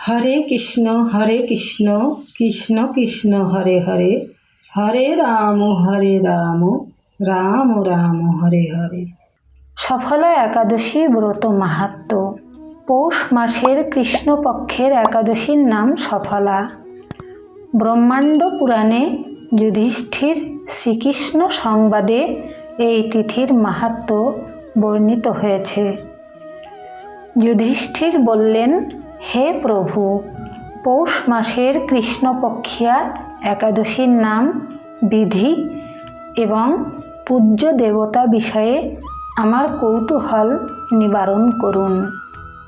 হরে কৃষ্ণ কৃষ্ণ কৃষ্ণ হরে হরে, হরে রাম রাম রাম হরে হরে। সফলা একাদশী ব্রত মাহাত্ম্য। পৌষ মাসের কৃষ্ণপক্ষের একাদশীর নাম সফলা। ব্রহ্মাণ্ড পুরাণে যুধিষ্ঠির শ্রীকৃষ্ণ সংবাদে এই তিথির মাহাত্ম্য বর্ণিত হয়েছে। যুধিষ্ঠির বললেন, হে প্রভু, পৌষ মাসের কৃষ্ণপক্ষিয়া একাদশীর নাম বিধি এবং পূজ্য দেবতা বিষয়ে আমার কৌতূহল নিবারণ করুন।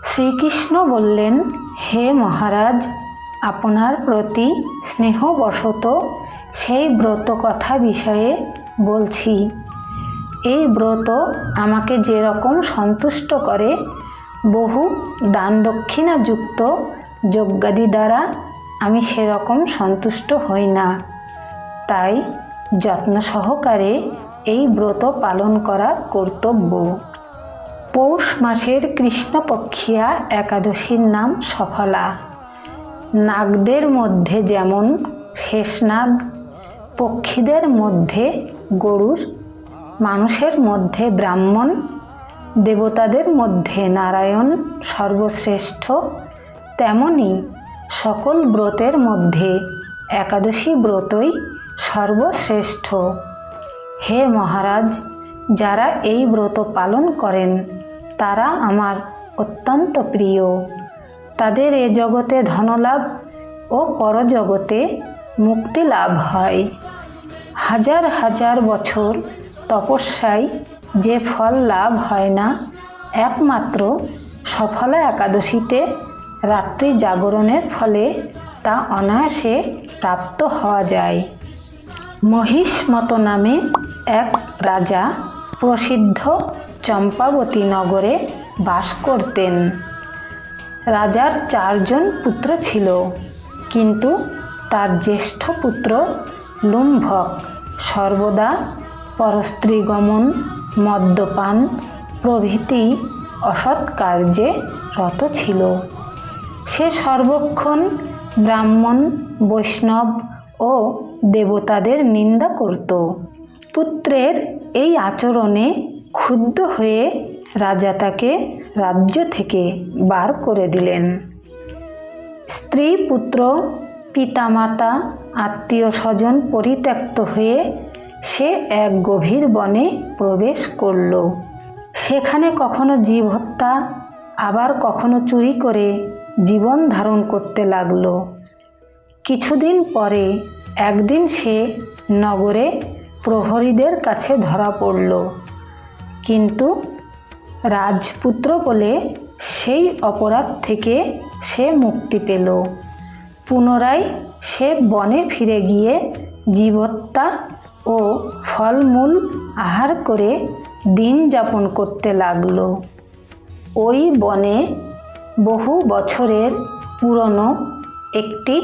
শ্রীকৃষ্ণ বললেন, হে মহারাজ, আপনার প্রতি স্নেহবশত সেই ব্রত কথা বিষয়ে বলছি। এই ব্রত আমাকে যেরকম সন্তুষ্ট করে, বহু দান দক্ষিণাযুক্ত যজ্ঞাদি দ্বারা আমি সেরকম সন্তুষ্ট হই না। তাই যত্ন সহকারে এই ব্রত পালন করা কর্তব্য। পৌষ মাসের কৃষ্ণপক্ষিয়া একাদশীর নাম সফলা। নাগদের মধ্যে যেমন শেষনাগ, পক্ষীদের মধ্যে গরুড়, মানুষের মধ্যে ব্রাহ্মণ, দেবতাদের মধ্যে নারায়ণ সর্বশ্রেষ্ঠ, তেমনি সকল ব্রতের মধ্যে একাদশী ব্রতই সর্বশ্রেষ্ঠ। হে মহারাজ, যারা এই ব্রত পালন করেন তারা আমার অত্যন্ত প্রিয়। তাদের এ জগতে ধনলাভ ও পরজগতে মুক্তি লাভ হয়। হাজার হাজার বছর তপস্যায় যে ফল লাভ হয় না, একমাত্র সফলা একাদশীতে রাত্রি জাগরণের ফলে তা অনায়াসে প্রাপ্ত হওয়া যায়। মহিষ্মত নামে এক রাজা প্রসিদ্ধ চম্পাবতী নগরে বাস করতেন। রাজার 4 জন পুত্র ছিল, কিন্তু তার জ্যেষ্ঠ পুত্র লুম্ভক সর্বদা পরস্ত্রী গমন, মদ্যপান প্রভৃতি অসৎ কার্যে রত ছিল। সে সর্বক্ষণ ব্রাহ্মণ, বৈষ্ণব ও দেবতাদের নিন্দা করত। পুত্রের এই আচরণে ক্ষুব্ধ হয়ে রাজা তাকে রাজ্য থেকে বার করে দিলেন। স্ত্রী, পুত্র, পিতামাতা, আত্মীয় স্বজন পরিত্যক্ত হয়ে সে এক গভীর বনে প্রবেশ করল। সেখানে কখনো জীব হত্যা, আবার কখনো চুরি করে জীবন ধারণ করতে লাগল। কিছুদিন পরে একদিন সে নগরে প্রহরীদের কাছে ধরা পড়ল, কিন্তু রাজপুত্র বলে সেই অপরাধ থেকে সে মুক্তি পেল। পুনরায় সে বনে ফিরে গিয়ে জীবহত্যা ও ফলমূল আহার করে দিন যাপন করতে লাগল। ওই বনে বহু বছরের পুরনো একটি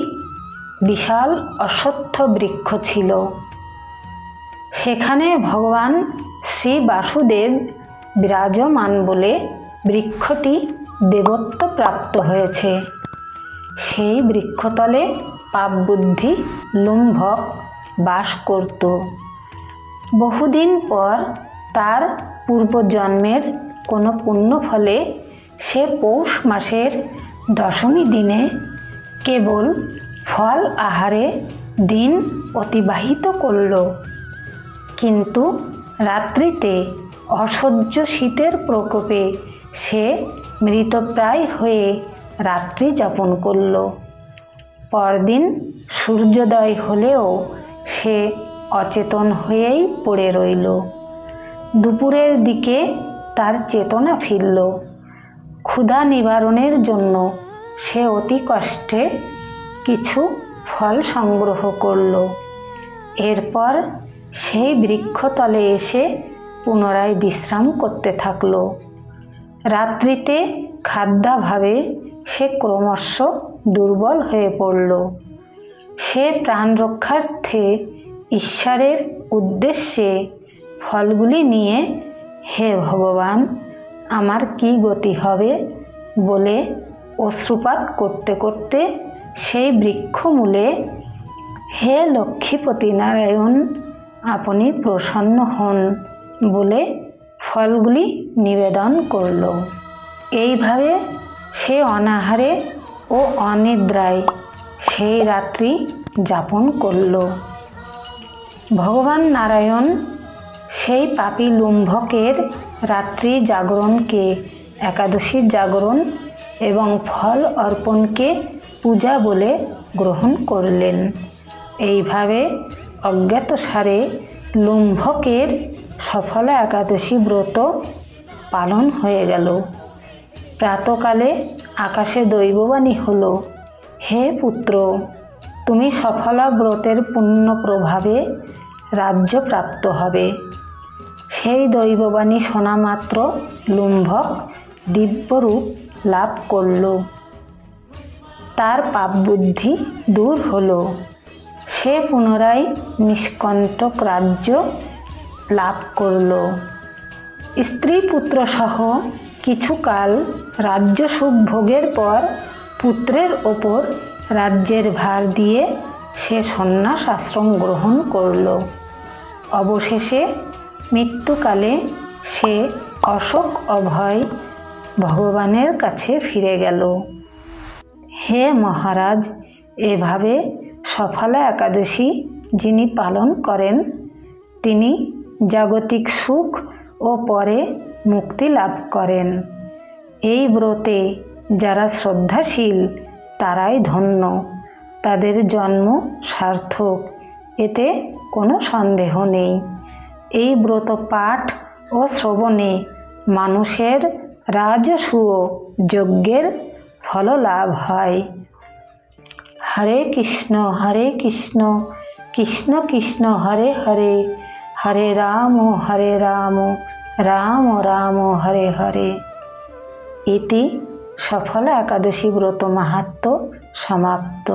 বিশাল অশ্বত্থ বৃক্ষ ছিল। সেখানে ভগবান শ্রী বাসুদেব বিরাজমান বলে বৃক্ষটি দেবত্ব প্রাপ্ত হয়েছে। সেই বৃক্ষতলে পাপবুদ্ধি লুম্ভক বাস করত। বহুদিন পর তার পূর্বজন্মের কোনো পুণ্য ফলে সে পৌষ মাসের দশমী দিনে কেবল ফল আহারে দিন অতিবাহিত করল। কিন্তু রাত্রিতে অসহ্য শীতের প্রকোপে সে মৃতপ্রায় হয়ে রাত্রি যাপন করল। পরদিন সূর্যোদয় হলেও সে অচেতন হয়েই পড়ে রইল। দুপুরের দিকে তার চেতনা ফিরল। ক্ষুধা নিবারণের জন্য সে অতি কষ্টে কিছু ফল সংগ্রহ করল। এরপর সেই বৃক্ষতলে এসে পুনরায় বিশ্রাম করতে থাকল। রাত্রিতে খাদ্যাভাবে সে ক্রমশ দুর্বল হয়ে পড়ল। সে প্রাণ রক্ষার্থে ঈশ্বরের উদ্দেশ্যে ফলগুলি নিয়ে, হে ভগবান, আমার কি গতি হবে বলে অশ্রুপাত করতে করতে সেই বৃক্ষমূলে হে লক্ষ্মীপতি নারায়ণ, আপনি প্রসন্ন হন বলে ফলগুলি নিবেদন করল। এইভাবে সে অনাহারে ও অনিদ্রায় সেই রাত্রি যাপন করল। ভগবান নারায়ণ সেই পাপী লুম্ভকের রাত্রি জাগরণকে একাদশীর জাগরণ এবং ফল অর্পণকে পূজা বলে গ্রহণ করলেন। এইভাবে অজ্ঞাতসারে লুম্ভকের সফলা একাদশী ব্রত পালন হয়ে গেল। প্রাতকালে আকাশে দৈববাণী হল, হে পুত্র, তুমি সফলা ব্রতের পুণ্য প্রভাবে রাজ্য প্রাপ্ত হবে। সেই দৈববাণী শোনা মাত্র লুম্ভক দিব্যরূপ লাভ করল। তার পাপবুদ্ধি দূর হল। সে পুনরায় নিষ্কণ্টক রাজ্য লাভ করল। স্ত্রী পুত্র সহ কিছুকাল রাজ্য সুখ ভোগের পর পুত্রের ওপর রাজ্যের ভার দিয়ে সে সন্ন্যাস আশ্রম গ্রহণ করল। অবশেষে মৃত্যুকালে সে অশোক অভয় ভগবানের কাছে ফিরে গেল। হে মহারাজ, এভাবে সফলা একাদশী যিনি পালন করেন তিনি জাগতিক সুখ ও পরে মুক্তি লাভ করেন। এই ব্রতে যারা শ্রদ্ধাশীল তারাই ধন্য, তাদের জন্ম সার্থক, এতে কোনো সন্দেহ নেই। এই ব্রত পাঠ ও শ্রবণে মানুষের রাজসূয় যজ্ঞের ফল লাভ হয়। হরে কৃষ্ণ কৃষ্ণ কৃষ্ণ হরে হরে, হরে রাম রাম রাম হরে হরে। ইতি সফলা একাদশী ব্রত মাহাত্ম্য সমাপ্ত।